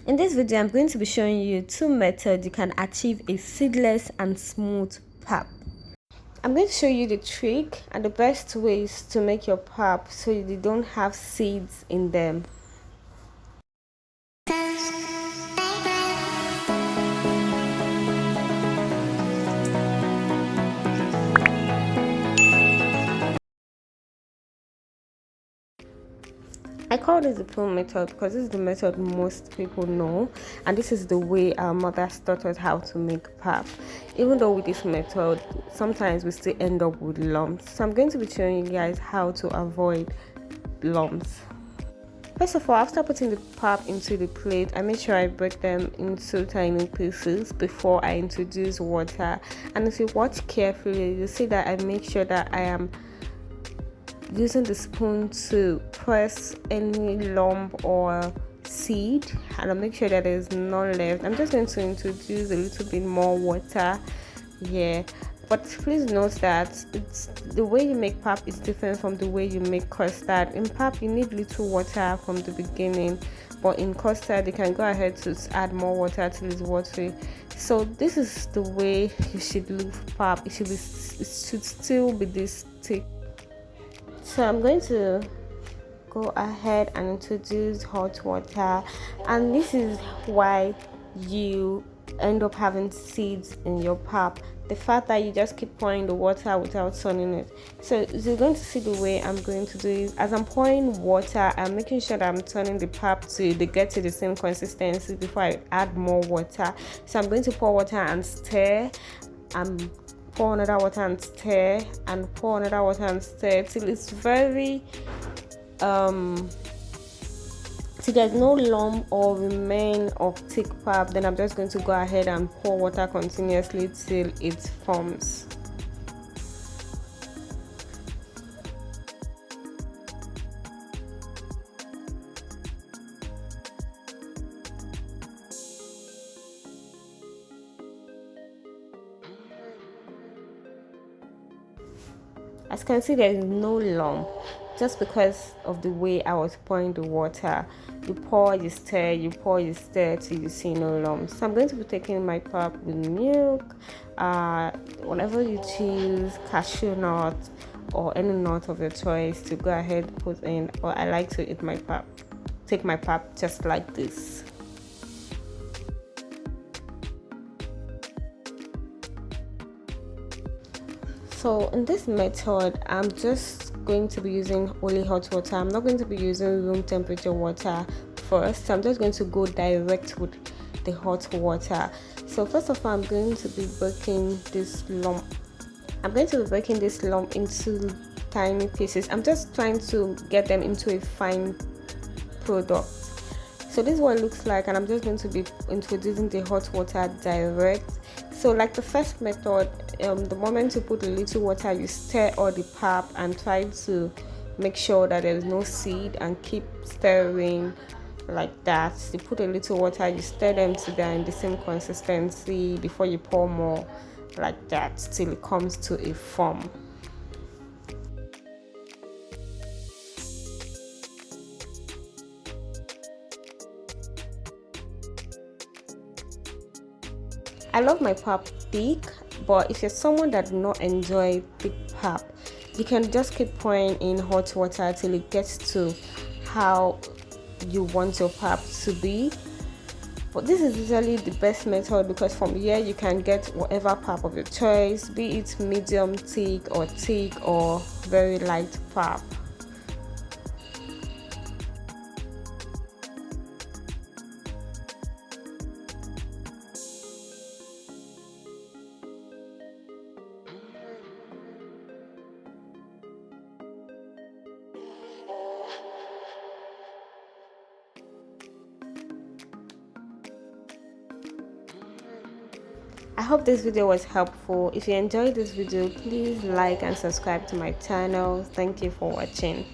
In this video, I'm going to be showing you two methods you can achieve a seedless and smooth pap. I'm going to show you the trick and the best ways to make your pap so you don't have seeds in them. I call this the pull method because this is the method most people know, and this is the way our mothers taught us how to make pap. Even though with this method, sometimes we still end up with lumps. So I'm going to be showing you guys how to avoid lumps. First of all, after putting the pap into the plate, I make sure I break them into tiny pieces before I introduce water. And if you watch carefully, you'll see that I make sure that I am using the spoon to press any lump or seed, and I'll make sure that there's none left. I'm just going to introduce a little bit more water here, but please note that it's the way you make pap is different from the way you make custard. In pap you need little water from the beginning, but in custard you can go ahead to add more water till it's watery. So this is the way you should look pap. It should still be this thick. So I'm going to go ahead and introduce hot water, and this is why you end up having seeds in your pap. The fact that you just keep pouring the water without turning it. So you're going to see the way I'm going to do it. As I'm pouring water, I'm making sure that I'm turning the pap to get to the same consistency before I add more water. So I'm going to pour water and stir. Pour another water and stir, and pour another water and stir till it's very till there's no lump or remain of thick pap. Then I'm just going to go ahead and pour water continuously till it forms. As you can see, there is no lump just because of the way I was pouring the water. You pour, you stir, you pour, you stir till you see no lumps. So I'm going to be taking my pap with milk, whatever you choose, cashew nut or any nut of your choice to go ahead put in. Or I like to eat my pap, take my pap just like this. So in this method, I'm just going to be using only hot water. I'm not going to be using room temperature water first. I'm just going to go direct with the hot water. So first of all, I'm going to be breaking this lump. I'm going to be breaking this lump into tiny pieces. I'm just trying to get them into a fine product. So this is what it looks like, and I'm just going to be introducing the hot water direct. So like the first method, the moment you put a little water, you stir all the pap and try to make sure that there is no seed and keep stirring like that. You put a little water, you stir them till they're in the same consistency before you pour more like that till it comes to a foam. I love my pap thick, but if you're someone that do not enjoy thick pap, you can just keep pouring in hot water till it gets to how you want your pap to be. But this is usually the best method because from here you can get whatever pap of your choice, be it medium thick or very light pap. I hope this video was helpful. If you enjoyed this video, please like and subscribe to my channel. Thank you for watching.